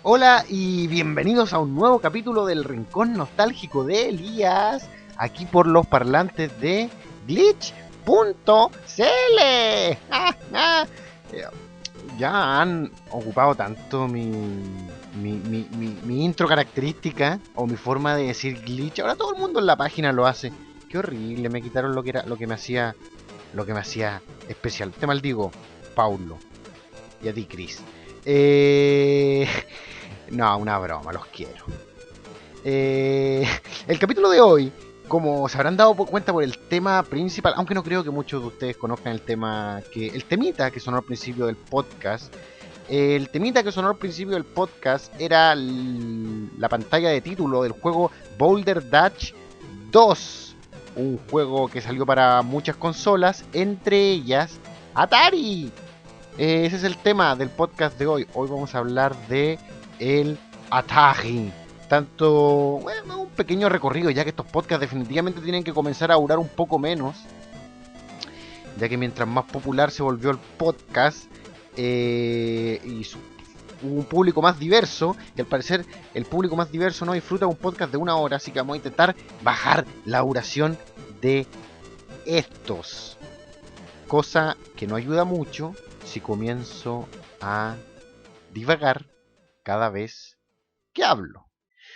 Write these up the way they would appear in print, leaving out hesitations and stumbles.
Hola y bienvenidos a un nuevo capítulo del Rincón Nostálgico de Elías, aquí por los parlantes de glitch.cl. Eh, Ya han ocupado tanto mi intro característica o mi forma de decir glitch. Ahora todo el mundo en la página lo hace. Qué horrible, me quitaron lo que me hacía especial. Te maldigo, Paulo, y a ti, Chris. Eh, no, una broma, los quiero. Eh, el capítulo de hoy, como se habrán dado cuenta por el tema principal, aunque no creo que muchos de ustedes conozcan el temita que sonó al principio del podcast. El temita que sonó al principio del podcast era la pantalla de título del juego Boulder Dash 2, un juego que salió para muchas consolas, entre ellas Atari. Ese es el tema del podcast de hoy. Hoy vamos a hablar de el Atari. Tanto, bueno, un pequeño recorrido, ya que estos podcasts definitivamente tienen que comenzar a durar un poco menos, ya que mientras más popular se volvió el podcast hubo un público más diverso, y al parecer el público más diverso no disfruta un podcast de una hora, así que vamos a intentar bajar la duración de estos. Cosa que no ayuda mucho si comienzo a divagar cada vez que hablo.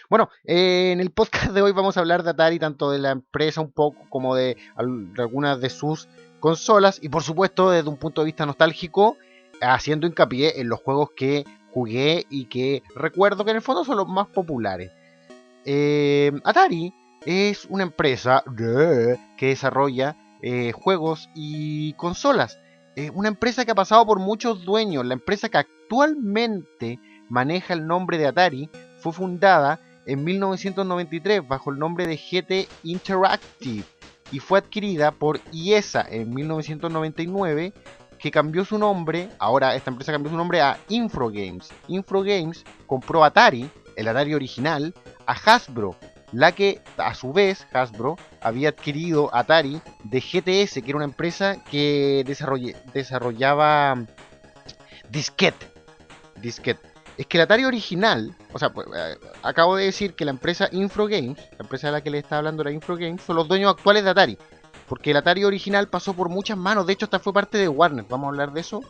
Bueno, en el podcast de hoy vamos a hablar de Atari, tanto de la empresa un poco como de algunas de sus consolas, y por supuesto desde un punto de vista nostálgico, haciendo hincapié en los juegos que jugué y que recuerdo que en el fondo son los más populares. Atari es una empresa que desarrolla juegos y consolas. Una empresa que ha pasado por muchos dueños. La empresa que actualmente maneja el nombre de Atari fue fundada en 1993 bajo el nombre de GT Interactive y fue adquirida por IESA en 1999, que cambió su nombre. Ahora esta empresa cambió su nombre a Infogames. Infogames compró Atari, el Atari original, a Hasbro, la que a su vez Hasbro había adquirido Atari de GTS, que era una empresa que desarrollaba disquete. Es que el Atari original, o sea, pues, acabo de decir que la empresa Infogames, la empresa de la que le estaba hablando era Infogames, son los dueños actuales de Atari. Porque el Atari original pasó por muchas manos, de hecho hasta fue parte de Warner, vamos a hablar de eso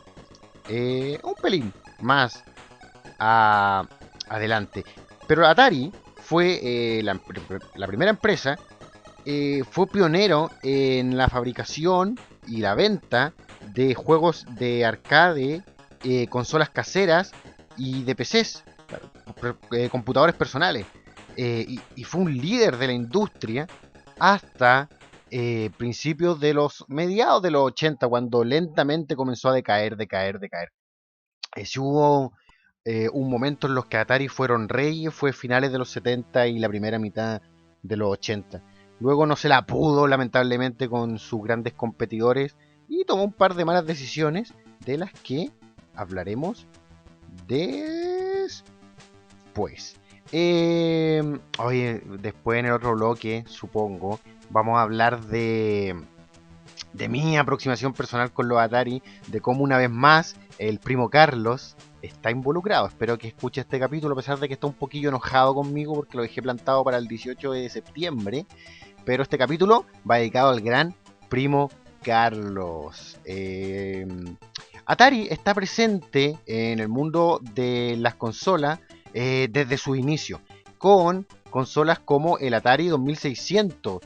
un pelín más adelante. Pero Atari fue la primera empresa, fue pionero en la fabricación y la venta de juegos de arcade, consolas caseras y de PCs, computadores personales. Y fue un líder de la industria hasta principios de los mediados de los 80, cuando lentamente comenzó a decaer. Si hubo un momento en los que Atari fueron reyes, fue finales de los 70 y la primera mitad de los 80. Luego no se la pudo, lamentablemente, con sus grandes competidores y tomó un par de malas decisiones de las que hablaremos después. Oye, después en el otro bloque, supongo, vamos a hablar de mi aproximación personal con los Atari, de cómo una vez más el primo Carlos está involucrado. Espero que escuche este capítulo, a pesar de que está un poquillo enojado conmigo porque lo dejé plantado para el 18 de septiembre. Pero este capítulo va dedicado al gran primo Carlos. Atari está presente en el mundo de las consolas desde su inicio, con consolas como el Atari 2600,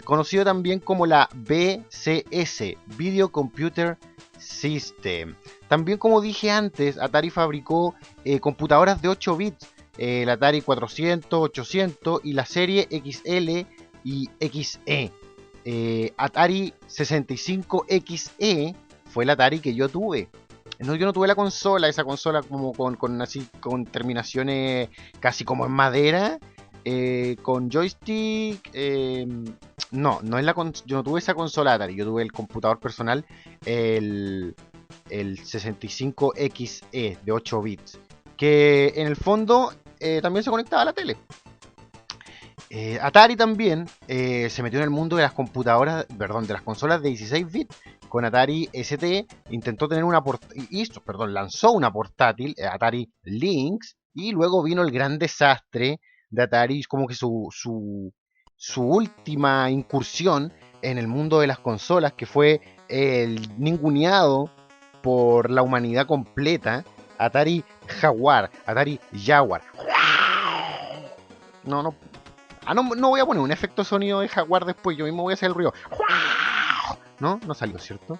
conocido también como la VCS, Video Computer System. También, como dije antes, Atari fabricó computadoras de 8 bits, el Atari 400, 800 y la serie XL y XE. Atari 65XE fue el Atari que yo tuve. No, yo no tuve la consola, esa consola como con terminaciones casi como en madera, con joystick. No es yo no tuve esa consola Atari, yo tuve el computador personal, el, el 65XE de 8 bits, que en el fondo también se conectaba a la tele. Atari también se metió en el mundo de las computadoras, perdón, de las consolas de 16 bits. Con Atari ST intentó tener lanzó una portátil, Atari Lynx, Y luego vino el gran desastre de Atari, como que su última incursión en el mundo de las consolas, que fue el ninguneado por la humanidad completa, Atari Jaguar, Atari Jaguar. No, no, no voy a poner un efecto sonido de Jaguar después, yo mismo voy a hacer el ruido. No, no salió, ¿cierto?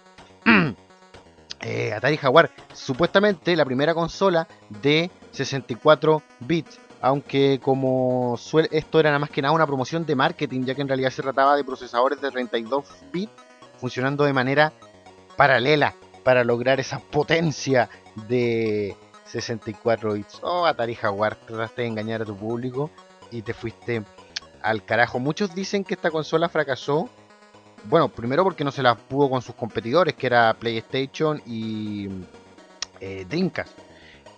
Atari Jaguar, supuestamente la primera consola de 64 bits, aunque como esto era nada más que nada una promoción de marketing, ya que en realidad se trataba de procesadores de 32 bits funcionando de manera paralela para lograr esa potencia de 64 bits. Oh, Atari Jaguar, trataste de engañar a tu público y te fuiste al carajo. Muchos dicen que esta consola fracasó. Bueno, primero porque no se la pudo con sus competidores, que era PlayStation y Dreamcast.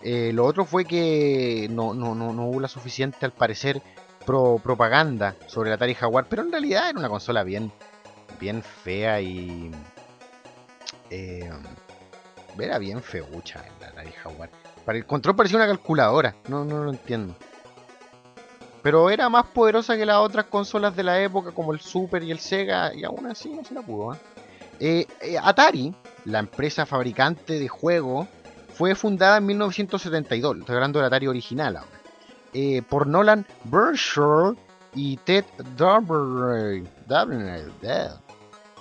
Lo otro fue que no hubo la suficiente, al parecer, propaganda sobre el Atari Jaguar, pero en realidad era una consola bien fea y... era bien feucha el Atari Jaguar. Para el control parecía una calculadora, no lo entiendo. Pero era más poderosa que las otras consolas de la época, como el Super y el Sega, y aún así no se la pudo. Atari, la empresa fabricante de juegos, fue fundada en 1972, estoy hablando del Atari original ahora, por Nolan Bushnell y Ted Doberty.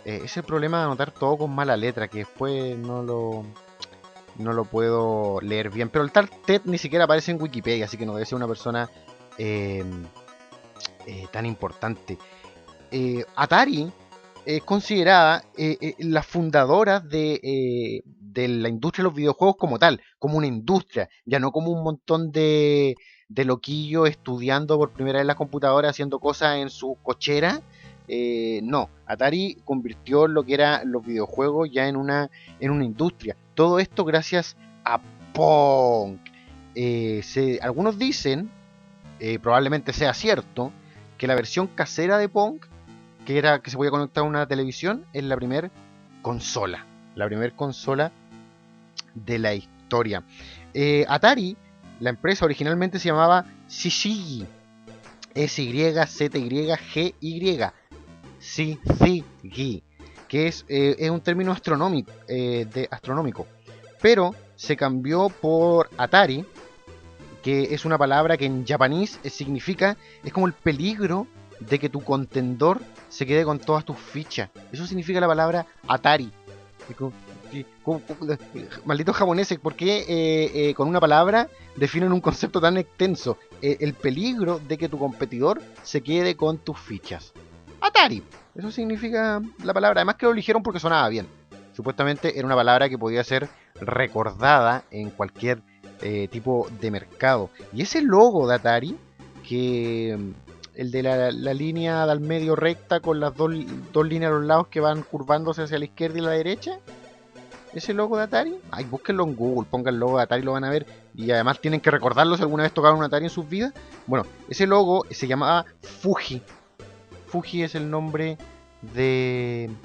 Es el problema de anotar todo con mala letra, que después no lo puedo leer bien. Pero el tal Ted ni siquiera aparece en Wikipedia, así que no debe ser una persona tan importante. Atari es considerada la fundadora de la industria de los videojuegos como tal, como una industria, ya no como un montón de loquillos estudiando por primera vez la computadora, haciendo cosas en su cochera. No, Atari convirtió lo que eran los videojuegos ya en una industria. Todo esto gracias a Pong. Algunos dicen, probablemente sea cierto, que la versión casera de Pong, que se podía conectar a una televisión, es la primera consola de la historia. Atari, la empresa originalmente se llamaba Syzygy, Syzygy, Syzygy, que es un término astronómico, pero se cambió por Atari, que es una palabra que en japonés significa, es como el peligro de que tu contendor se quede con todas tus fichas. Eso significa la palabra Atari. Malditos japoneses, ¿por qué con una palabra definen un concepto tan extenso? El peligro de que tu competidor se quede con tus fichas. Atari, eso significa la palabra. Además que lo eligieron porque sonaba bien. Supuestamente era una palabra que podía ser recordada en cualquier tipo de mercado. Y ese logo de Atari, que el de la línea del medio recta con las dos líneas a los lados que van curvándose hacia la izquierda y la derecha, ese logo de Atari, ay, búsquenlo en Google, pongan el logo de Atari, lo van a ver, y además tienen que recordarlo si alguna vez tocaron un Atari en sus vidas. Bueno, ese logo se llamaba Fuji. Fuji es el nombre del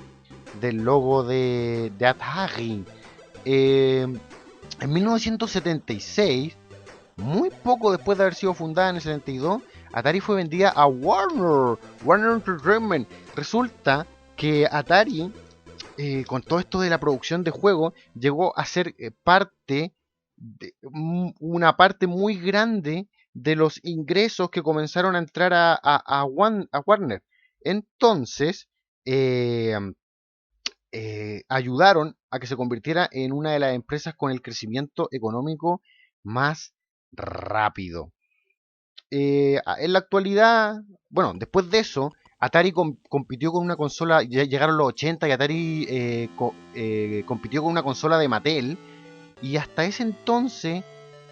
logo de Atari. En 1976, muy poco después de haber sido fundada en el 72, Atari fue vendida a Warner Entertainment. Resulta que Atari, con todo esto de la producción de juegos, llegó a ser una parte muy grande de los ingresos que comenzaron a entrar a Warner. Entonces, ayudaron a que se convirtiera en una de las empresas con el crecimiento económico más rápido. En la actualidad, bueno, después de eso, Atari compitió con una consola, ya llegaron los 80 y Atari compitió con una consola de Mattel, y hasta ese entonces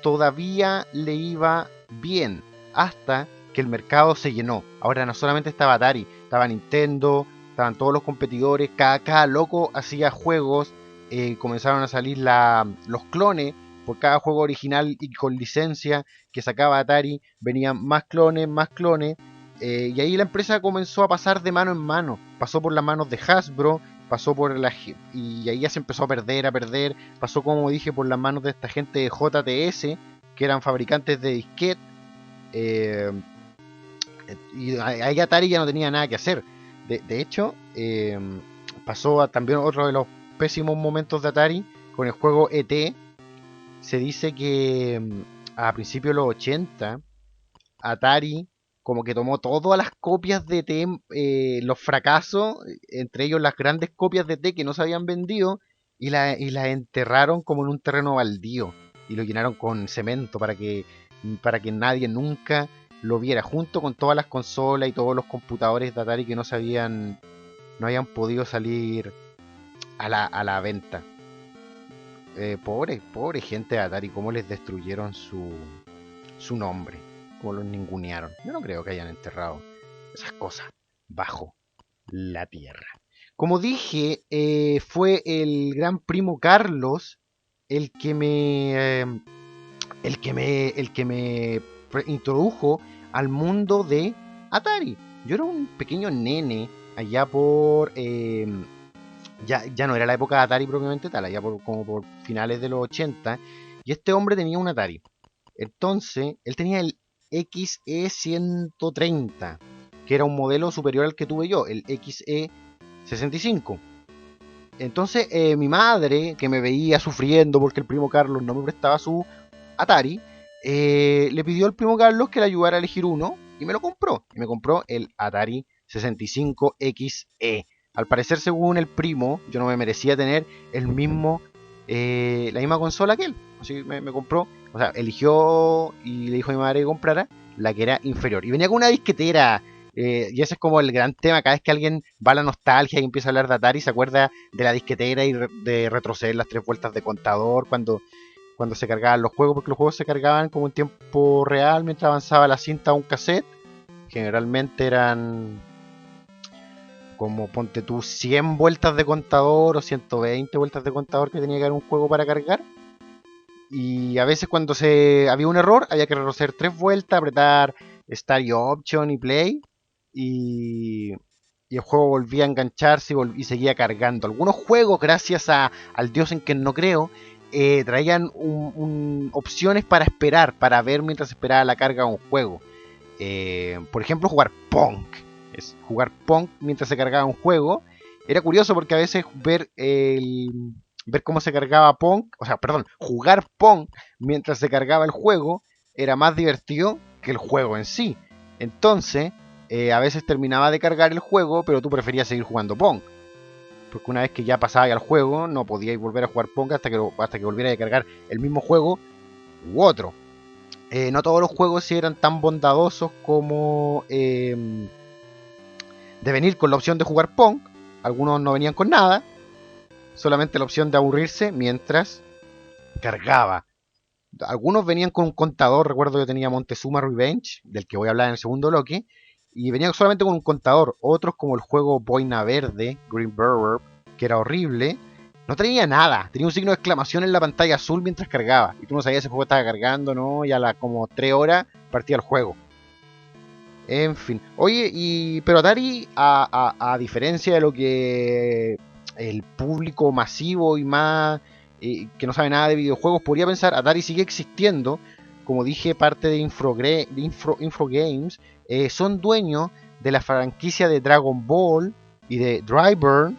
todavía le iba bien, hasta que el mercado se llenó. Ahora no solamente estaba Atari, estaba Nintendo, estaban todos los competidores, cada loco hacía juegos, comenzaron a salir los clones por cada juego original y con licencia que sacaba Atari, venían más clones, y ahí la empresa comenzó a pasar de mano en mano, pasó por las manos de Hasbro, y ahí ya se empezó a perder, pasó, como dije, por las manos de esta gente de JTS, que que eran fabricantes de disquete. Y ahí Atari ya no tenía nada que hacer. De hecho, pasó también otro de los pésimos momentos de Atari con el juego ET. Se dice que a principios de los 80 Atari como que tomó todas las copias de ET, los fracasos, entre ellos las grandes copias de ET que no se habían vendido, y las enterraron como en un terreno baldío y lo llenaron con cemento para que nadie nunca lo viera, junto con todas las consolas y todos los computadores de Atari que no habían podido salir a la venta. Pobre gente de Atari, cómo les destruyeron su nombre, cómo los ningunearon. Yo no creo que hayan enterrado esas cosas bajo la tierra. Como dije, fue el gran primo Carlos el que me introdujo al mundo de Atari. Yo era un pequeño nene allá por ya no era la época de Atari propiamente tal, allá como por finales de los 80, y este hombre tenía un Atari. Entonces, él tenía el XE130, que era un modelo superior al que tuve yo, el XE65. Entonces, mi madre, que me veía sufriendo porque el primo Carlos no me prestaba su Atari, le pidió al primo Carlos que le ayudara a elegir uno y me lo compró. Y me compró el Atari 65 XE. Al parecer, según el primo, yo no me merecía tener la misma consola que él. Así me compró, o sea, eligió y le dijo a mi madre que comprara la que era inferior. Y venía con una disquetera. Y ese es como el gran tema. Cada vez que alguien va a la nostalgia y empieza a hablar de Atari, se acuerda de la disquetera y de retroceder las 3 vueltas de contador cuando se cargaban los juegos, porque los juegos se cargaban como en tiempo real mientras avanzaba la cinta a un cassette. Generalmente eran como, ponte tú, 100 vueltas de contador o 120 vueltas de contador que tenía que dar un juego para cargar. Y a veces cuando había un error había que retroceder 3 vueltas, apretar Start y Option y Play, y el juego volvía a engancharse y seguía cargando. Algunos juegos, gracias al Dios en quien no creo, traían opciones para esperar, para ver mientras esperaba la carga de un juego. Por ejemplo, jugar Pong. Jugar Pong mientras se cargaba un juego. Era curioso porque a veces ver cómo se cargaba Pong, jugar Pong mientras se cargaba el juego era más divertido que el juego en sí. Entonces, a veces terminaba de cargar el juego, pero tú preferías seguir jugando Pong. Porque una vez que ya pasaba al juego, no podíais volver a jugar Pong hasta que volviera a cargar el mismo juego u otro. No todos los juegos sí eran tan bondadosos como de venir con la opción de jugar Pong. Algunos no venían con nada, solamente la opción de aburrirse mientras cargaba. Algunos venían con un contador. Recuerdo que tenía Montezuma Revenge, del que voy a hablar en el segundo bloque, y venían solamente con un contador. Otros, como el juego Boina Verde, Green Burger, que era horrible, no tenía nada. Tenía un signo de exclamación en la pantalla azul mientras cargaba, y tú no sabías si el juego estaba cargando, ¿no? Y a las como 3 horas partía el juego. En fin. Oye, pero Atari, a diferencia de lo que el público masivo y más que no sabe nada de videojuegos podría pensar, Atari sigue existiendo. Como dije, parte de Infogames. Son dueños de la franquicia de Dragon Ball y de Dryburn.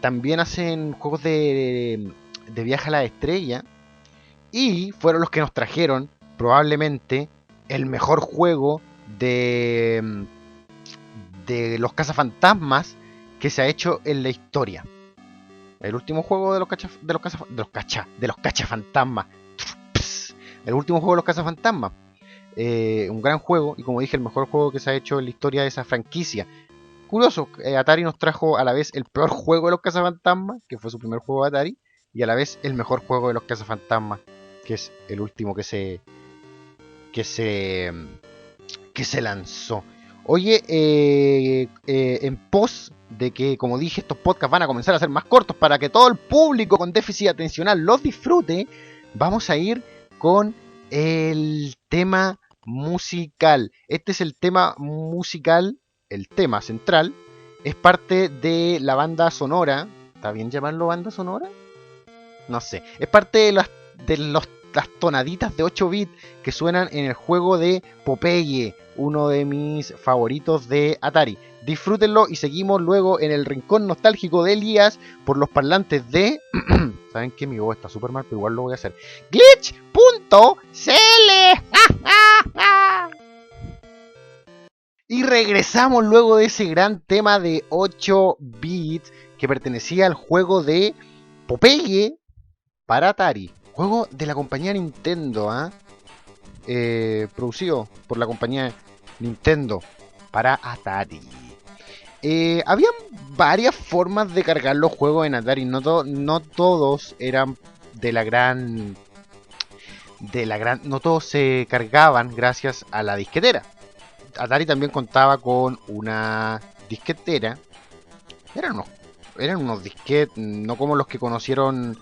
También hacen juegos de viaje a la estrella. Y fueron los que nos trajeron probablemente el mejor juego de los cazafantasmas que se ha hecho en la historia. El último juego de los cazafantasmas. El último juego de los cazafantasmas. Un gran juego, y como dije, el mejor juego que se ha hecho en la historia de esa franquicia. Curioso, Atari nos trajo a la vez el peor juego de los cazafantasmas, que fue su primer juego de Atari, y a la vez el mejor juego de los cazafantasmas, que es el último que se lanzó. Oye, en pos de que, como dije, estos podcasts van a comenzar a ser más cortos para que todo el público con déficit atencional los disfrute, vamos a ir con el tema musical. Este es el tema musical, el tema central, es parte de la banda sonora. ¿Está bien llamarlo banda sonora? No sé. Es parte de los las tonaditas de 8 bits que suenan en el juego de Popeye, uno de mis favoritos de Atari. Disfrútenlo y seguimos luego en el rincón nostálgico de Elías por los parlantes de... ¿Saben qué? Mi voz está súper mal, pero igual lo voy a hacer. Glitch.cl. Y regresamos luego de ese gran tema de 8 bits que pertenecía al juego de Popeye para Atari. Juego de la compañía Nintendo, producido por la compañía Nintendo para Atari. Habían varias formas de cargar los juegos en Atari. No todos eran de la gran... No todos se cargaban gracias a la disquetera. Atari también contaba con una disquetera. Eran unos disquetes, no como los que conocieron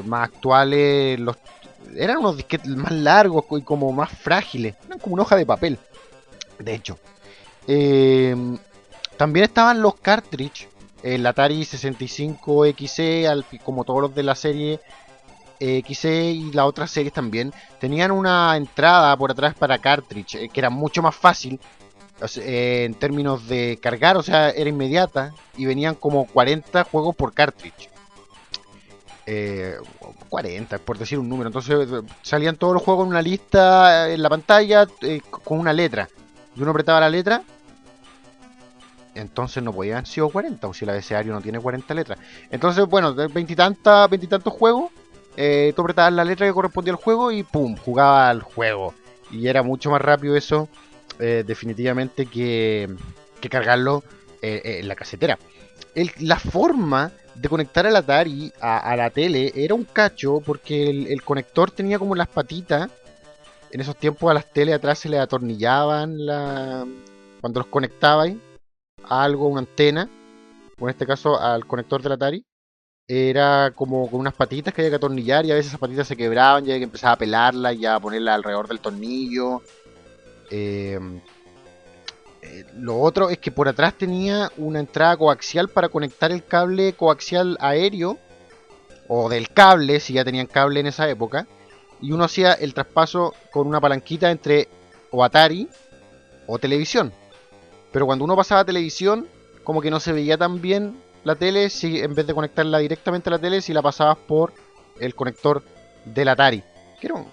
más actuales. Eran unos disquetes más largos y como más frágiles. Eran como una hoja de papel, de hecho. También estaban los cartridge. El Atari 65 XE, como todos los de la serie XE y las otras series también, tenían una entrada por atrás para cartridge, que era mucho más fácil en términos de cargar, o sea, era inmediata y venían como 40 juegos por cartridge. 40, por decir un número. Entonces salían todos los juegos en una lista en la pantalla con una letra. Y uno apretaba la letra. Entonces no podían haber sido 40, o si el abecedario no tiene 40 letras. Entonces, bueno, de veintitantos juegos. Tú apretabas la letra que correspondía al juego y ¡pum! Jugaba al juego. Y era mucho más rápido eso, definitivamente, que cargarlo en la casetera. La forma de conectar el Atari a la tele era un cacho, porque el conector tenía como las patitas. En esos tiempos a las teles atrás se le atornillaban cuando los conectabais a algo, una antena, o en este caso al conector del Atari. Era como con unas patitas que había que atornillar y a veces esas patitas se quebraban y había que empezar a pelarlas y a ponerlas alrededor del tornillo. Lo otro es que por atrás tenía una entrada coaxial para conectar el cable coaxial aéreo, o del cable, si ya tenían cable en esa época, y uno hacía el traspaso con una palanquita entre o Atari o televisión. Pero cuando uno pasaba a televisión, como que no se veía tan bien la tele, si en vez de conectarla directamente a la tele, si la pasabas por el conector del Atari. Que era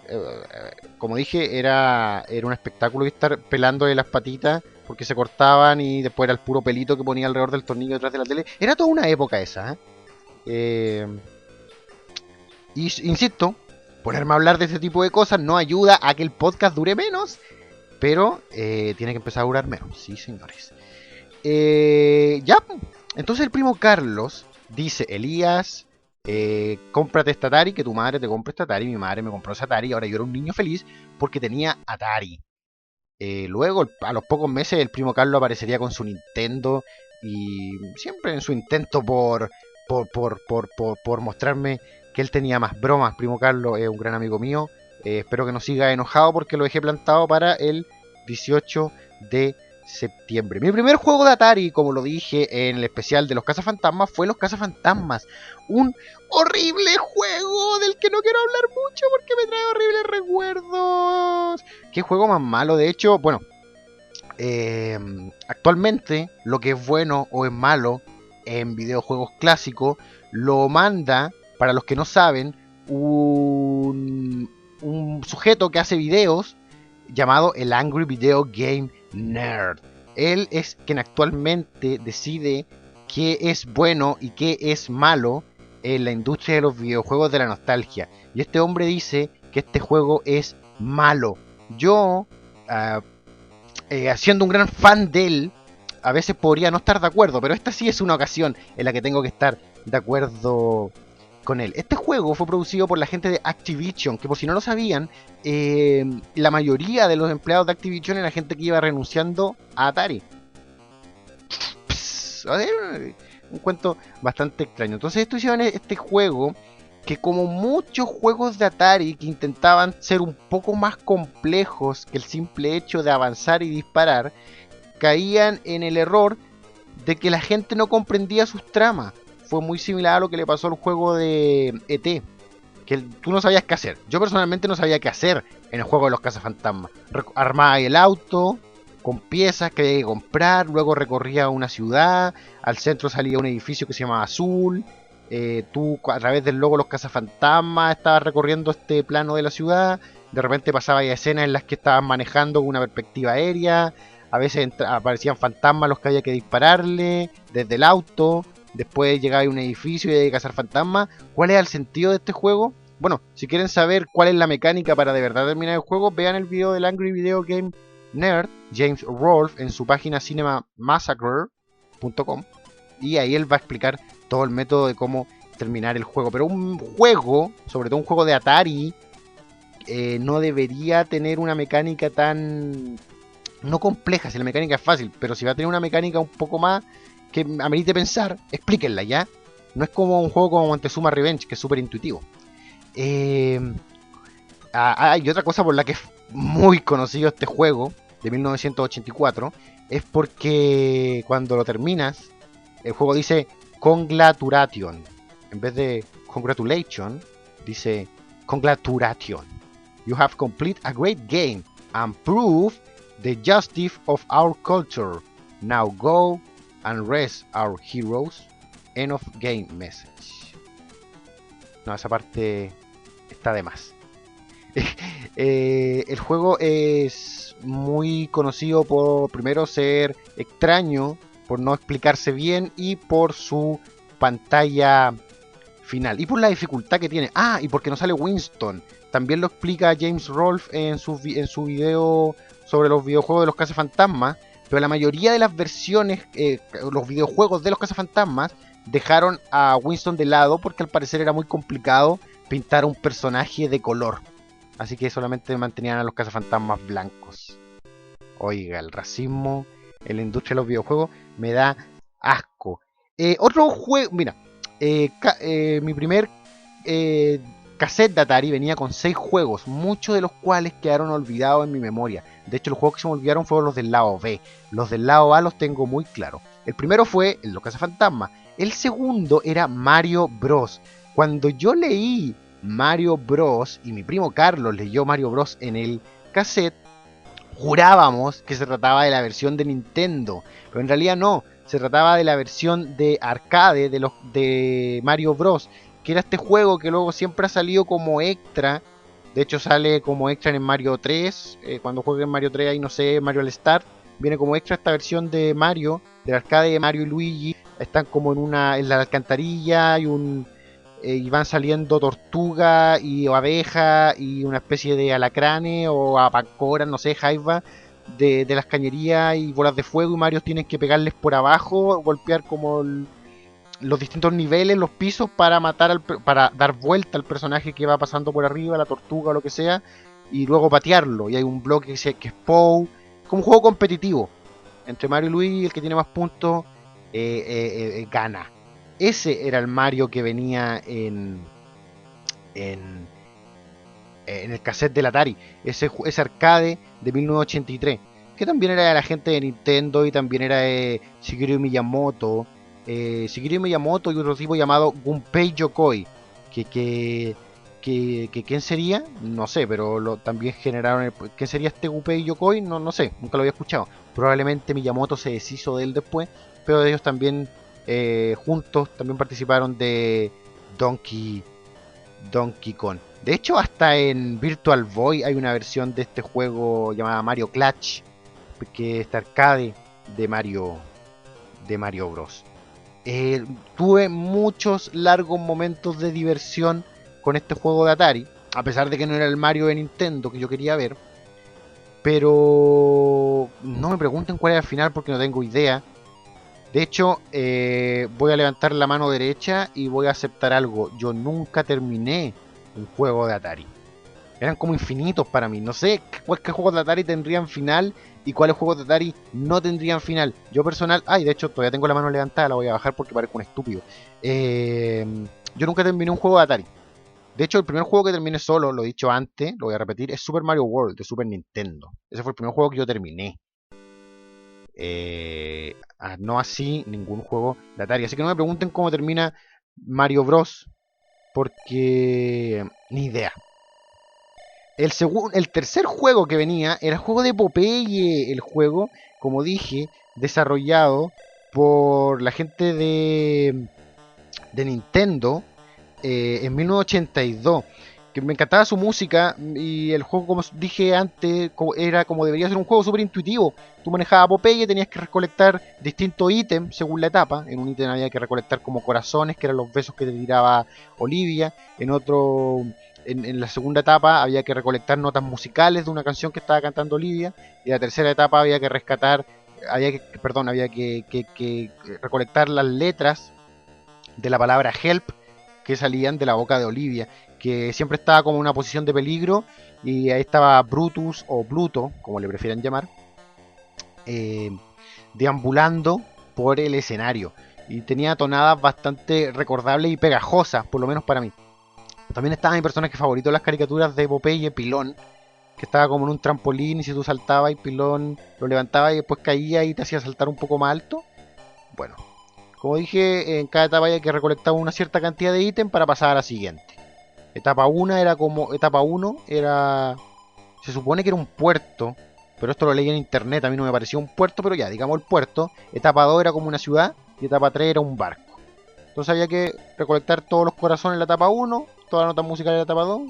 como dije, era un espectáculo estar pelándole las patitas porque se cortaban y después era el puro pelito que ponía alrededor del tornillo detrás de la tele. Era toda una época esa. Y insisto, ponerme a hablar de este tipo de cosas no ayuda a que el podcast dure menos, pero tiene que empezar a durar menos. Sí, señores. Ya. Entonces el primo Carlos dice: Elías, cómprate esta Atari, que tu madre te compre esta Atari. Mi madre me compró esa Atari. Ahora yo era un niño feliz porque tenía Atari. Luego, a los pocos meses, el primo Carlos aparecería con su Nintendo. Y siempre en su intento por mostrarme que él tenía más bromas. Primo Carlos es un gran amigo mío. Espero que no siga enojado porque lo dejé plantado para el 18 de septiembre. Mi primer juego de Atari, como lo dije en el especial de los Cazafantasmas, fue los Cazafantasmas. Un horrible juego del que no quiero hablar mucho porque me trae horribles recuerdos. Qué juego más malo. De hecho, bueno, actualmente lo que es bueno o es malo en videojuegos clásicos lo manda, para los que no saben, un sujeto que hace videos llamado el Angry Video Game Nerd. Él es quien actualmente decide qué es bueno y qué es malo en la industria de los videojuegos de la nostalgia. Y este hombre dice que este juego es malo. Yo, siendo un gran fan de él, a veces podría no estar de acuerdo, pero esta sí es una ocasión en la que tengo que estar de acuerdo con él. Este juego fue producido por la gente de Activision, que por si no lo sabían, la mayoría de los empleados de Activision era gente que iba renunciando a Atari. Un cuento bastante extraño. Entonces esto hicieron este juego que, como muchos juegos de Atari que intentaban ser un poco más complejos que el simple hecho de avanzar y disparar, caían en el error de que la gente no comprendía sus tramas. Fue muy similar a lo que le pasó al juego de ET, que tú no sabías qué hacer. Yo personalmente no sabía qué hacer en el juego de los cazafantasmas. Armaba el auto con piezas que había que comprar, luego recorría una ciudad, al centro salía un edificio que se llamaba Azul. Tú a través del logo de los cazafantasmas estabas recorriendo este plano de la ciudad. De repente pasaba escenas en las que estabas manejando con una perspectiva aérea. A veces aparecían fantasmas a los que había que dispararle desde el auto. Después llegaba a un edificio y había que cazar fantasmas. ¿Cuál es el sentido de este juego? Bueno, si quieren saber cuál es la mecánica para de verdad terminar el juego, vean el video del Angry Video Game Nerd, James Rolfe, en su página cinemamassacre.com, y ahí él va a explicar todo el método de cómo terminar el juego. Pero un juego, sobre todo un juego de Atari, no debería tener una mecánica tan... no compleja, si la mecánica es fácil, pero si va a tener una mecánica un poco más que amerite pensar, explíquenla ya. No es como un juego como Montezuma Revenge, que es súper intuitivo. Y otra cosa por la que es muy conocido este juego de 1984 es porque cuando lo terminas, el juego dice Congratulation. En vez de Congratulation, dice Congratulation. You have completed a great game and proved the justice of our culture. Now go and rest our heroes. End of game message. No, esa parte está de más. El juego es muy conocido por primero ser extraño, por no explicarse bien y por su pantalla final y por la dificultad que tiene. Ah, y porque no sale Winston. También lo explica James Rolfe en su video sobre los videojuegos de los cazafantasmas. Pero la mayoría de las versiones, los videojuegos de los cazafantasmas, dejaron a Winston de lado porque al parecer era muy complicado pintar un personaje de color. Así que solamente mantenían a los cazafantasmas blancos. Oiga, el racismo en la industria de los videojuegos me da asco. Otro juego, mira, mi primer cassette de Atari venía con 6 juegos, muchos de los cuales quedaron olvidados en mi memoria. De hecho, los juegos que se me olvidaron fueron los del lado B. Los del lado A los tengo muy claros. El primero fue Los Cazafantasmas. El segundo era Mario Bros. Cuando yo leí Mario Bros. Y mi primo Carlos leyó Mario Bros. En el cassette, jurábamos que se trataba de la versión de Nintendo, pero en realidad no, se trataba de la versión de arcade de Mario Bros, que era este juego que luego siempre ha salido como extra. De hecho sale como extra en Mario 3, cuando jueguen Mario 3 ahí no sé, Mario All Star, viene como extra esta versión de Mario, del arcade de Mario y Luigi, están como en la alcantarilla y van saliendo tortugas y abejas y una especie de alacranes o apacoras, no sé, jaiba de las cañerías y bolas de fuego, y Mario tienen que pegarles por abajo, golpear como los distintos niveles, los pisos para para dar vuelta al personaje que va pasando por arriba, la tortuga o lo que sea, y luego patearlo. Y hay un bloque que es Pou, como un juego competitivo entre Mario y Luigi, el que tiene más puntos gana. Ese era el Mario que venía en, en el cassette del Atari, ese arcade de 1983, que también era de la gente de Nintendo y también era de Shigeru Miyamoto. Shigeru Miyamoto y otro tipo llamado Gunpei Yokoi, ¿quién sería? No sé, pero también generaron... ¿Quién sería este Gunpei Yokoi? No sé, nunca lo había escuchado. Probablemente Miyamoto se deshizo de él después, pero ellos también juntos también participaron de Donkey Kong. De hecho, hasta en Virtual Boy hay una versión de este juego llamada Mario Clutch, que es arcade de Mario Bros. Tuve muchos largos momentos de diversión con este juego de Atari, a pesar de que no era el Mario de Nintendo que yo quería ver. Pero no me pregunten cuál era el final porque no tengo idea. De hecho, voy a levantar la mano derecha y voy a aceptar algo. Yo nunca terminé un juego de Atari. Eran como infinitos para mí. No sé qué juegos de Atari tendrían final y cuáles juegos de Atari no tendrían final. Yo personal... Ay, de hecho, todavía tengo la mano levantada, la voy a bajar porque parezco un estúpido. Yo nunca terminé un juego de Atari. De hecho, el primer juego que terminé solo, lo he dicho antes, lo voy a repetir, es Super Mario World de Super Nintendo. Ese fue el primer juego que yo terminé. No así ningún juego de Atari. Así que no me pregunten cómo termina Mario Bros. porque ni idea. El tercer juego que venía era el juego de Popeye, el juego, como dije, desarrollado por la gente de Nintendo en 1982. Que me encantaba su música y el juego, como dije antes, era como debería ser un juego súper intuitivo. Tú manejabas a Popeye, tenías que recolectar distintos ítems según la etapa. En un ítem había que recolectar como corazones, que eran los besos que te tiraba Olivia. En otro, en la segunda etapa había que recolectar notas musicales de una canción que estaba cantando Olivia. Y en la tercera etapa había que rescatar, había que recolectar las letras de la palabra help que salían de la boca de Olivia, que siempre estaba como en una posición de peligro, y ahí estaba Brutus o Pluto, como le prefieran llamar, eh, deambulando por el escenario. Y tenía tonadas bastante recordables y pegajosas, por lo menos para mí. También estaba mi personaje favorito en las caricaturas de Popeye, Pilón, que estaba como en un trampolín y si tú saltabas y Pilón lo levantaba y después caía y te hacía saltar un poco más alto. Bueno, como dije, en cada etapa había que recolectar una cierta cantidad de ítems para pasar a la siguiente. Etapa 1 era como. Etapa 1 era. Se supone que era un puerto. Pero esto lo leí en internet. A mí no me pareció un puerto, pero ya, digamos el puerto. Etapa 2 era como una ciudad. Y etapa 3 era un barco. Entonces había que recolectar todos los corazones en la etapa 1. Todas las notas musicales en la etapa 2.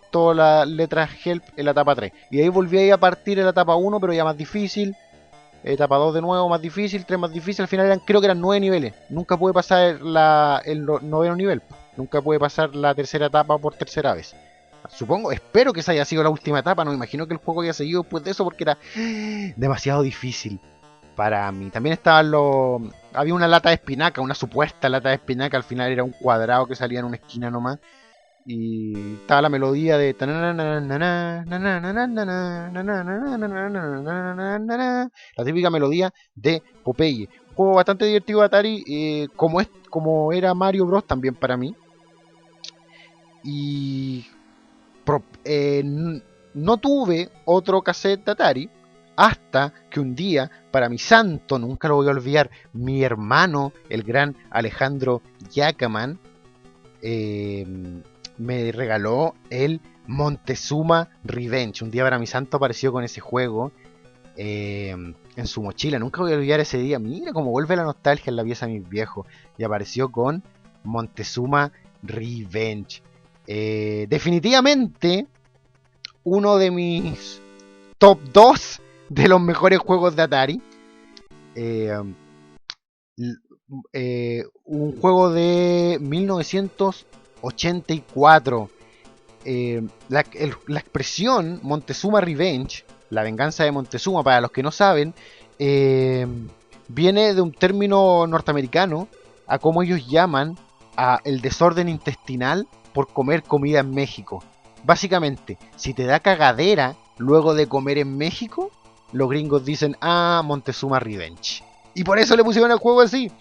Todas las letras help en la etapa 3. Y ahí volví a ir a partir en la etapa 1, pero ya más difícil. Etapa 2 de nuevo, más difícil, 3 más difícil. Al final creo que eran 9 niveles. Nunca pude pasar el noveno nivel. Nunca pude pasar la tercera etapa por tercera vez. Supongo, espero que esa haya sido la última etapa. No me imagino que el juego haya seguido después de eso porque era demasiado difícil para mí. También estaban los... Había una lata de espinaca, una supuesta lata de espinaca. Al final era un cuadrado que salía en una esquina nomás. Y estaba la melodía de la típica melodía de Popeye. Un juego bastante divertido de Atari, como era Mario Bros también para mí. Y no tuve otro cassette de Atari hasta que un día, para mi santo, nunca lo voy a olvidar, mi hermano, el gran Alejandro Yacaman, me regaló el Montezuma Revenge. Un día para mi santo apareció con ese juego en su mochila. Nunca voy a olvidar ese día. Mira cómo vuelve la nostalgia en la pieza de mis viejos. Y apareció con Montezuma Revenge. Definitivamente uno de mis top 2 de los mejores juegos de Atari. Un juego de 1984. La expresión Montezuma Revenge, la venganza de Montezuma, para los que no saben, viene de un término norteamericano a cómo ellos llaman a el desorden intestinal por comer comida en México. Básicamente, si te da cagadera luego de comer en México, los gringos dicen, Montezuma Revenge. Y por eso le pusieron el juego así.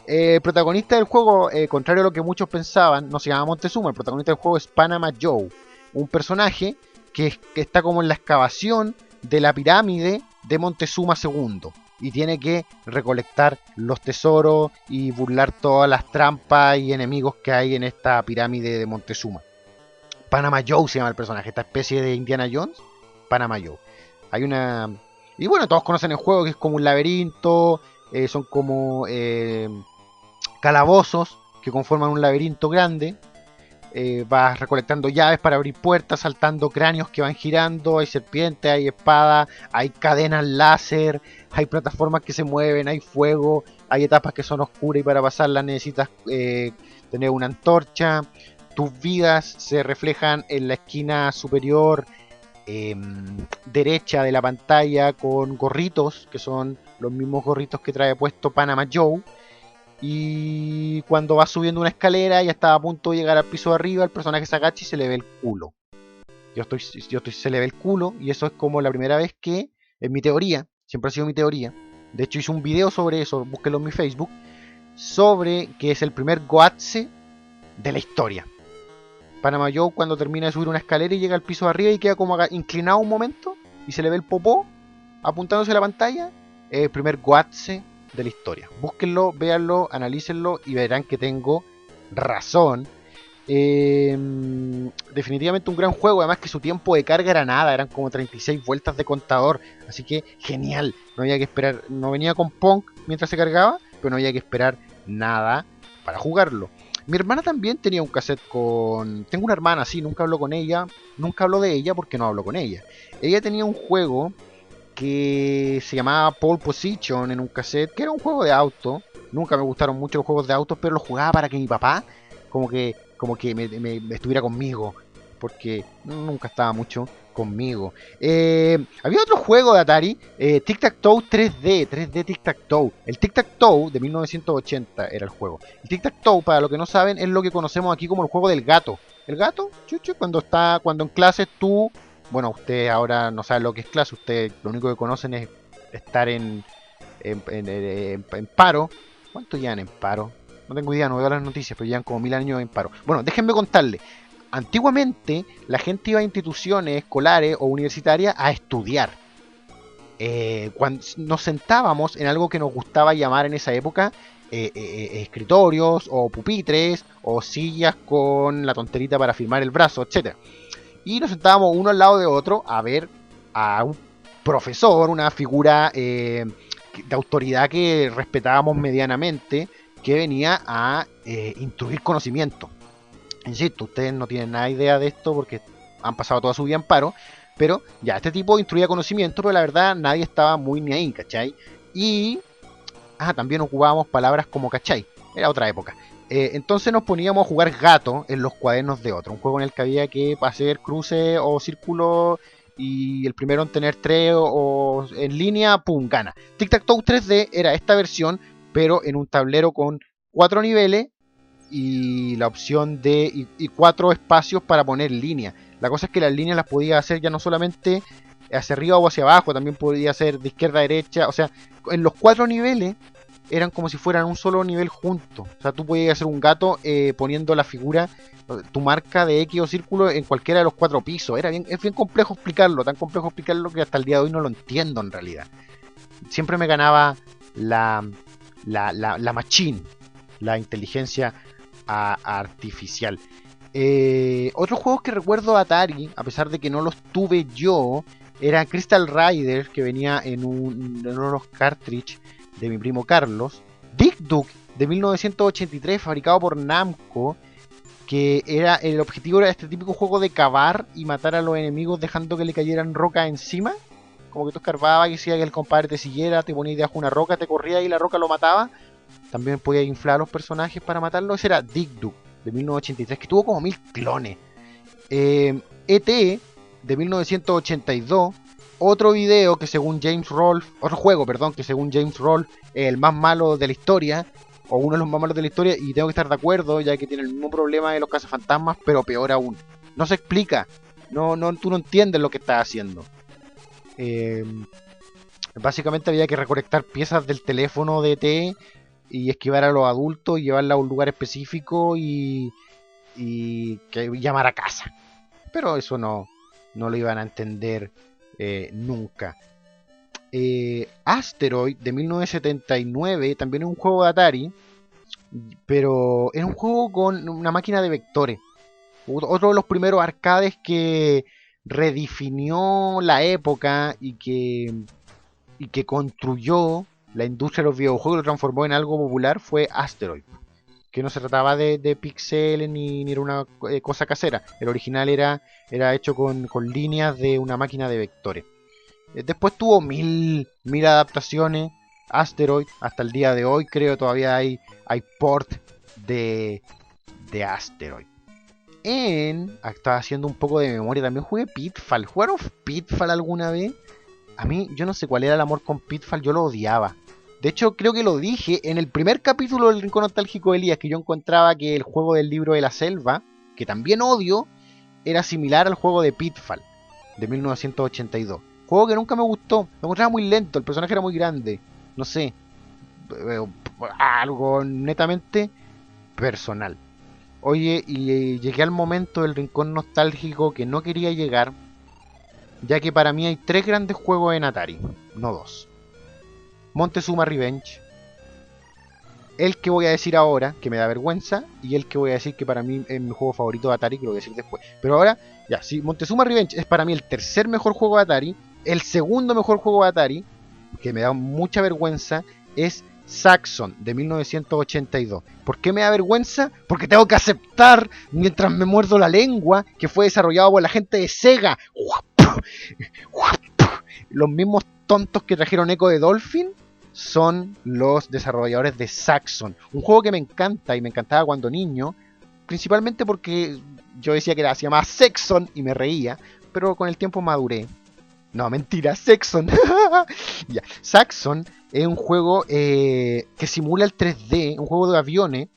El protagonista del juego, contrario a lo que muchos pensaban, no se llama Montezuma. El protagonista del juego es Panama Joe, un personaje que está como en la excavación de la pirámide de Montezuma II. Y tiene que recolectar los tesoros y burlar todas las trampas y enemigos que hay en esta pirámide de Montezuma. Panama Joe se llama el personaje, esta especie de Indiana Jones, Panama Joe. Hay una... Y bueno, todos conocen el juego, que es como un laberinto, son como calabozos que conforman un laberinto grande. Vas recolectando llaves para abrir puertas, saltando cráneos que van girando, hay serpientes, hay espadas, hay cadenas láser, hay plataformas que se mueven, hay fuego, hay etapas que son oscuras y para pasarlas necesitas tener una antorcha. Tus vidas se reflejan en la esquina superior derecha de la pantalla con gorritos, que son los mismos gorritos que trae puesto Panama Joe. Y cuando vas subiendo una escalera, ya está a punto de llegar al piso de arriba, el personaje se agacha y se le ve el culo. Se le ve el culo, y eso es como la primera vez que, en mi teoría, siempre ha sido mi teoría, de hecho hice un video sobre eso, búsquenlo en mi Facebook, sobre que es el primer Goatse de la historia. Panama Joe, cuando termina de subir una escalera y llega al piso de arriba y queda como inclinado un momento y se le ve el popó apuntándose a la pantalla, es el primer Goatse de la historia. Búsquenlo, véanlo, analícenlo y verán que tengo razón. Definitivamente un gran juego, además que su tiempo de carga era nada, eran como 36 vueltas de contador, así que genial, no había que esperar, no venía con Pong mientras se cargaba, pero no había que esperar nada para jugarlo. Mi hermana también tenía un cassette con... Tengo una hermana, sí, nunca hablo con ella, nunca hablo de ella porque no hablo con ella. Ella tenía un juego que se llamaba Pole Position en un cassette, que era un juego de auto. Nunca me gustaron mucho los juegos de autos, pero lo jugaba para que mi papá como que me estuviera conmigo, porque nunca estaba mucho conmigo. Había otro juego de Atari, Tic Tac Toe 3D Tic Tac Toe. El Tic Tac Toe de 1980 era el juego. El Tic Tac Toe, para los que no saben, es lo que conocemos aquí como el juego del gato. El gato, chuchu, cuando en clase tú, bueno, usted ahora no sabe lo que es clase, usted lo único que conocen es estar en paro. ¿Cuánto llevan en paro? No tengo idea, no veo las noticias, pero llevan como 1000 años en paro. Bueno, déjenme contarle. Antiguamente la gente iba a instituciones escolares o universitarias a estudiar. Cuando nos sentábamos en algo que nos gustaba llamar en esa época escritorios o pupitres o sillas con la tonterita para firmar el brazo, etcétera. Y nos sentábamos uno al lado de otro a ver a un profesor, una figura de autoridad que respetábamos medianamente, que venía a instruir conocimiento. Insisto, ustedes no tienen nada idea de esto porque han pasado toda su vida en paro, pero ya, este tipo instruía conocimiento, pero la verdad nadie estaba muy ni ahí, ¿cachai? Y también ocupábamos palabras como ¿cachai? Era otra época. Entonces nos poníamos a jugar gato en los cuadernos de otro, un juego en el que había que hacer cruces o círculos y el primero en tener 3 o en línea, pum, gana. Tic Tac Toe 3D era esta versión, pero en un tablero con 4 niveles y la opción de y 4 espacios para poner línea. La cosa es que las líneas las podía hacer ya no solamente hacia arriba o hacia abajo, también podía ser de izquierda a derecha, o sea, en los 4 niveles eran como si fueran un solo nivel juntos. O sea, tú podías hacer un gato poniendo la figura, tu marca de X o círculo en cualquiera de los 4 pisos. Es bien complejo explicarlo, tan complejo explicarlo que hasta el día de hoy no lo entiendo en realidad. Siempre me ganaba la machine, la inteligencia artificial. Otros juegos que recuerdo de Atari, a pesar de que no los tuve yo, era Crystal Rider, que venía en unos cartridge de mi primo Carlos. Dick Duck de 1983, fabricado por Namco, que era el objetivo era este típico juego de cavar y matar a los enemigos dejando que le cayeran rocas encima. Como que tú escarbabas y decía que el compadre te siguiera, te ponías debajo una roca, te corría y la roca lo mataba. También podía inflar a los personajes para matarlos. Ese era Dick Duck de 1983, que tuvo como 1000 clones. E.T. de 1982. Otro video que según James Rolfe, otro juego, perdón, que según James Rolfe es el más malo de la historia, o uno de los más malos de la historia, y tengo que estar de acuerdo, ya que tiene el mismo problema de los cazafantasmas, pero peor aún. No se explica, tú no entiendes lo que estás haciendo. Básicamente había que recolectar piezas del teléfono de ET y esquivar a los adultos y llevarla a un lugar específico y que llamar a casa. Pero eso no lo iban a entender nunca. Asteroid de 1979 también es un juego de Atari, pero era un juego con una máquina de vectores. Otro de los primeros arcades que redefinió la época y que construyó la industria de los videojuegos y lo transformó en algo popular fue Asteroid. Que no se trataba de píxeles ni era una cosa casera. El original era hecho con líneas de una máquina de vectores. Después tuvo mil adaptaciones. Asteroid, hasta el día de hoy creo todavía hay port de Asteroid. Estaba haciendo un poco de memoria, también jugué Pitfall. ¿Jugaron Pitfall alguna vez? A mí, yo no sé cuál era el amor con Pitfall, yo lo odiaba. De hecho, creo que lo dije en el primer capítulo del Rincón Nostálgico de Elías, que yo encontraba que el juego del libro de la selva, que también odio, era similar al juego de Pitfall, de 1982. Juego que nunca me gustó, me encontraba muy lento, el personaje era muy grande, no sé, algo netamente personal. Oye, y llegué al momento del Rincón Nostálgico que no quería llegar, ya que para mí hay 3 grandes juegos en Atari, no 2. Montezuma Revenge, el que voy a decir ahora, que me da vergüenza, y el que voy a decir que para mí es mi juego favorito de Atari, que lo voy a decir después. Pero ahora, ya, si Montezuma Revenge es para mí el tercer mejor juego de Atari, el segundo mejor juego de Atari, que me da mucha vergüenza, es Saxon, de 1982. ¿Por qué me da vergüenza? Porque tengo que aceptar, mientras me muerdo la lengua, que fue desarrollado por la gente de Sega. Los mismos tontos que trajeron Echo de Dolphin son los desarrolladores de Saxon, un juego que me encanta y me encantaba cuando niño, principalmente porque yo decía que se llamaba Sexon y me reía, pero con el tiempo maduré. No, mentira, Saxon. Ya. Saxon es un juego que simula el 3D, un juego de aviones,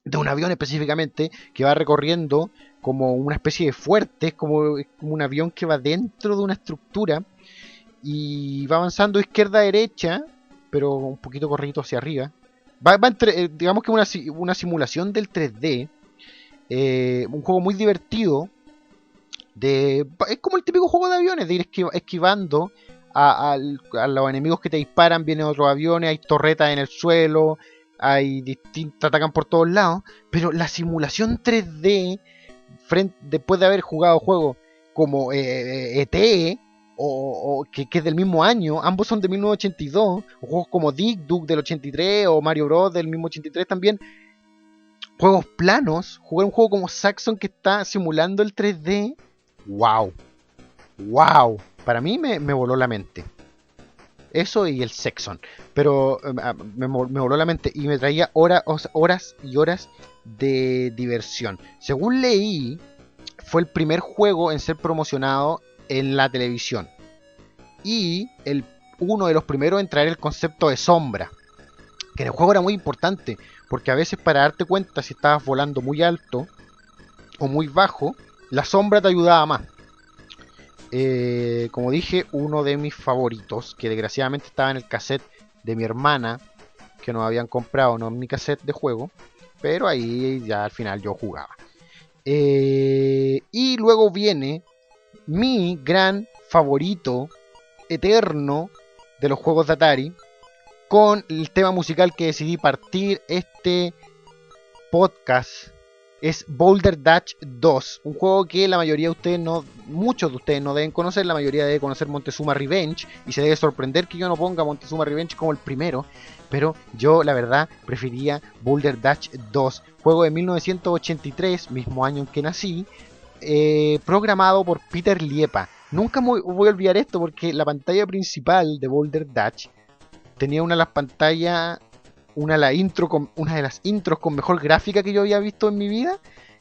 de un avión específicamente, que va recorriendo como una especie de fuerte, como un avión que va dentro de una estructura y va avanzando izquierda a derecha, pero un poquito corridito hacia arriba. Va entre, digamos que una simulación del 3D, un juego muy divertido. Es como el típico juego de aviones, de ir esquivando a los enemigos que te disparan, vienen otros aviones, hay torretas en el suelo, hay distintos, atacan por todos lados, pero la simulación 3D, después de haber jugado juegos como ET, que es del mismo año, ambos son de 1982, o juegos como Dick Duke del 83, o Mario Bros del mismo 83 también, juegos planos, jugar un juego como Saxon que está simulando el 3D, wow, wow, para mí me voló la mente. Eso y el Saxon, pero me voló la mente y me traía horas y horas de diversión. Según leí, fue el primer juego en ser promocionado en la televisión y uno de los primeros en traer el concepto de sombra, que en el juego era muy importante, porque a veces para darte cuenta si estabas volando muy alto o muy bajo, la sombra te ayudaba más. Como dije, uno de mis favoritos, que desgraciadamente estaba en el cassette de mi hermana, que nos habían comprado, no en mi cassette de juego, pero ahí ya al final yo jugaba. Y luego viene mi gran favorito eterno de los juegos de Atari, con el tema musical que decidí partir este podcast. Es Boulder Dash 2, un juego que la mayoría de ustedes muchos de ustedes no deben conocer, la mayoría debe conocer Montezuma Revenge, y se debe sorprender que yo no ponga Montezuma Revenge como el primero, pero yo la verdad prefería Boulder Dash 2, juego de 1983, mismo año en que nací, programado por Peter Liepa. Nunca voy a olvidar esto porque la pantalla principal de Boulder Dash tenía una de las pantallas, una de las intros con mejor gráfica que yo había visto en mi vida,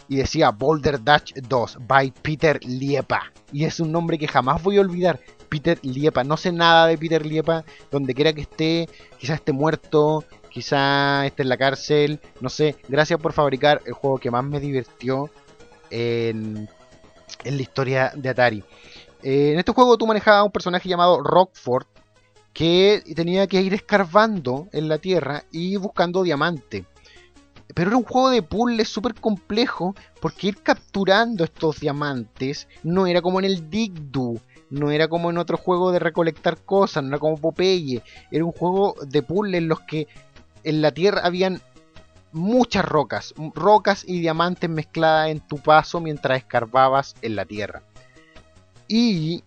y decía Boulder Dash 2 by Peter Liepa, y es un nombre que jamás voy a olvidar. Peter Liepa, no sé nada de Peter Liepa, donde quiera que esté, quizás esté muerto, quizás esté en la cárcel, no sé. Gracias por fabricar el juego que más me divirtió en la historia de Atari. En este juego tú manejabas a un personaje llamado Rockford, que tenía que ir escarbando en la tierra y buscando diamante. Pero era un juego de puzzles súper complejo, porque ir capturando estos diamantes no era como en el Dig Do, no era como en otro juego de recolectar cosas, no era como Popeye. Era un juego de puzzles en los que en la tierra habían muchas rocas y diamantes mezcladas en tu paso mientras escarbabas en la tierra. Y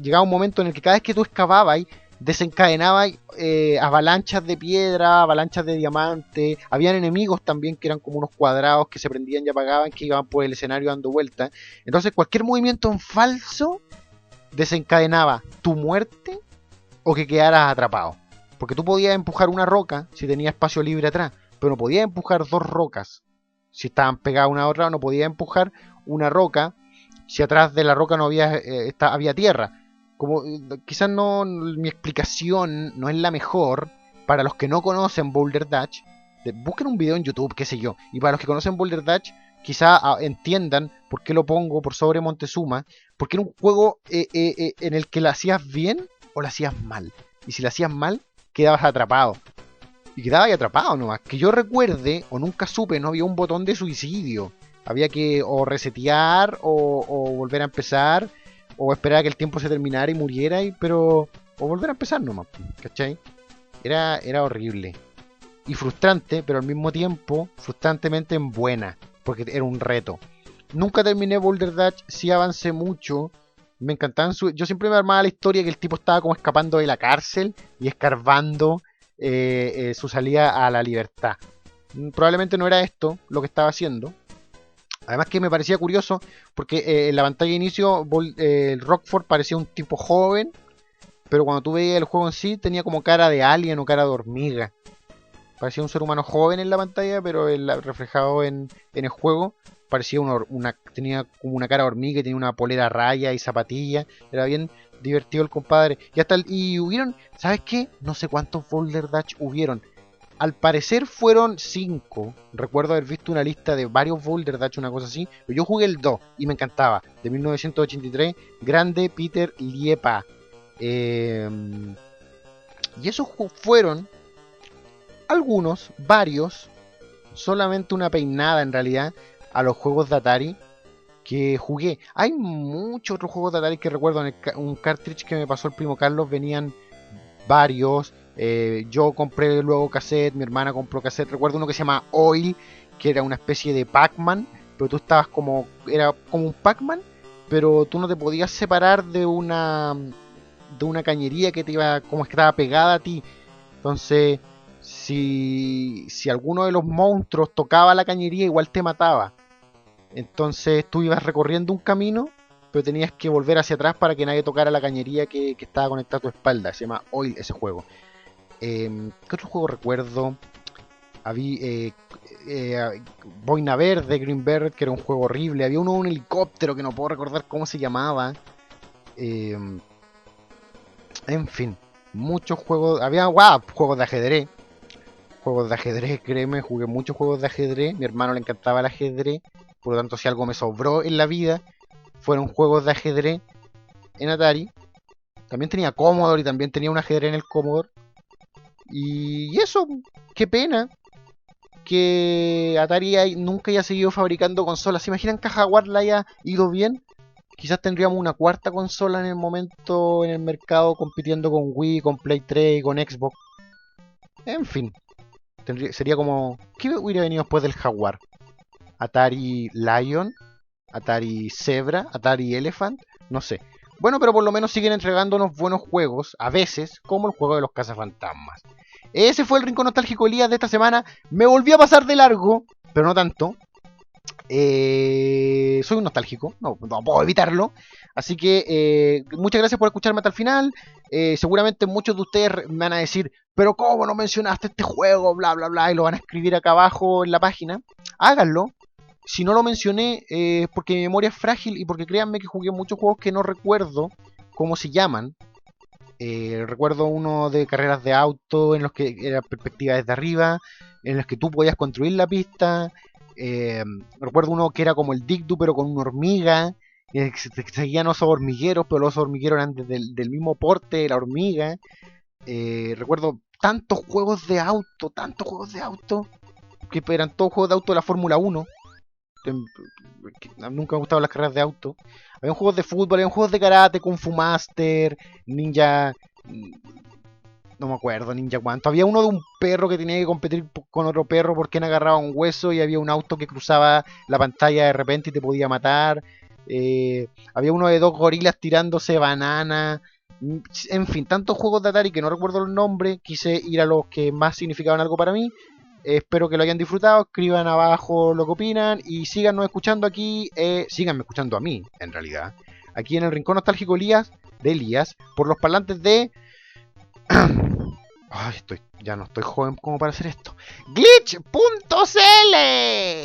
llegaba un momento en el que cada vez que tú excavabas desencadenaba avalanchas de piedra, avalanchas de diamante. Habían enemigos también que eran como unos cuadrados que se prendían y apagaban, que iban por el escenario dando vueltas. Entonces cualquier movimiento en falso desencadenaba tu muerte o que quedaras atrapado, porque tú podías empujar una roca si tenías espacio libre atrás, pero no podías empujar dos rocas si estaban pegadas una a otra. No podías empujar una roca si atrás de la roca no había tierra. Como quizás mi explicación no es la mejor para los que no conocen Boulder Dash, busquen un video en YouTube, qué sé yo. Y para los que conocen Boulder Dash, quizás entiendan por qué lo pongo por sobre Montezuma, porque era un juego en el que la hacías bien o la hacías mal. Y si la hacías mal, quedabas atrapado. Y quedabas atrapado nomás. Que yo recuerde, o nunca supe, no había un botón de suicidio. Había que o resetear o volver a empezar, o esperar a que el tiempo se terminara y muriera, o volver a empezar nomás, ¿cachai? Era horrible. Y frustrante, pero al mismo tiempo, frustrantemente en buena. Porque era un reto. Nunca terminé Boulder Dash, sí avancé mucho. Me encantaban yo siempre me armaba la historia que el tipo estaba como escapando de la cárcel y escarbando su salida a la libertad. Probablemente no era esto lo que estaba haciendo. Además que me parecía curioso porque en la pantalla de inicio Rockford parecía un tipo joven, pero cuando tú veías el juego en sí tenía como cara de alien o cara de hormiga. Parecía un ser humano joven en la pantalla, pero reflejado en el juego parecía tenía como una cara de hormiga, tenía una polera raya y zapatilla. Era bien divertido el compadre. Y hubieron, ¿sabes qué? No sé cuántos Boulder Dash hubieron. Al parecer fueron 5. Recuerdo haber visto una lista de varios Boulder Dash, una cosa así. Pero yo jugué el 2 y me encantaba. De 1983, grande Peter Liepa. Y esos fueron algunos, varios, solamente una peinada en realidad a los juegos de Atari que jugué. Hay muchos otros juegos de Atari que recuerdo. En un cartridge que me pasó el primo Carlos venían varios. Yo compré luego cassette, mi hermana compró cassette. Recuerdo uno que se llama Oil, que era una especie de Pac-Man, pero tú estabas era como un Pac-Man, pero tú no te podías separar de una cañería que te iba, como que estaba pegada a ti. Entonces, si alguno de los monstruos tocaba la cañería, igual te mataba. Entonces tú ibas recorriendo un camino, pero tenías que volver hacia atrás para que nadie tocara la cañería que estaba conectada a tu espalda. Se llama Oil ese juego. ¿Qué otro juego recuerdo? Había Boina Verde, Green Beret, que era un juego horrible. Había un helicóptero que no puedo recordar cómo se llamaba. En fin, muchos juegos. Había juegos de ajedrez. Juegos de ajedrez, créeme, jugué muchos juegos de ajedrez. Mi hermano le encantaba el ajedrez. Por lo tanto, si algo me sobró en la vida, fueron juegos de ajedrez en Atari. También tenía Commodore y también tenía un ajedrez en el Commodore. Y eso, qué pena que Atari nunca haya seguido fabricando consolas. ¿Se imaginan que a Jaguar le haya ido bien? Quizás tendríamos una cuarta consola en el momento en el mercado compitiendo con Wii, con Play 3 y con Xbox. En fin, sería como... ¿Qué hubiera venido después del Jaguar? Atari Lion, Atari Zebra, Atari Elephant, no sé. Bueno, pero por lo menos siguen entregándonos buenos juegos, a veces, como el juego de los cazafantasmas. Ese fue el Rincón Nostálgico Elías de esta semana. Me volví a pasar de largo, pero no tanto. Soy un nostálgico, no puedo evitarlo. Así que muchas gracias por escucharme hasta el final. Seguramente muchos de ustedes me van a decir, pero ¿cómo no mencionaste este juego? Bla, bla, bla. Y lo van a escribir acá abajo en la página. Háganlo. Si no lo mencioné, porque mi memoria es frágil y porque créanme que jugué muchos juegos que no recuerdo cómo se llaman. Recuerdo uno de carreras de auto en los que era perspectiva desde arriba, en los que tú podías construir la pista. Recuerdo uno que era como el Dig-Doo pero con una hormiga. Que seguían osos hormigueros, pero los osos hormigueros eran del mismo porte de la hormiga. Recuerdo tantos juegos de auto, que eran todos juegos de auto de la Fórmula 1. Nunca me gustaban las carreras de auto. Había juegos de fútbol, había juegos de karate, Kung Fu Master, Ninja... No me acuerdo, Ninja cuánto. Había uno de un perro que tenía que competir con otro perro porque no agarraba un hueso y había un auto que cruzaba la pantalla de repente y te podía matar. Había uno de 2 gorilas tirándose banana. En fin, tantos juegos de Atari que no recuerdo el nombre. Quise ir a los que más significaban algo para mí. Espero que lo hayan disfrutado. Escriban abajo lo que opinan. Y síganos escuchando aquí. Síganme escuchando a mí, en realidad. Aquí en el Rincón Nostálgico de Elías. Por los parlantes de... Ay, ya no estoy joven como para hacer esto. Glitch.cl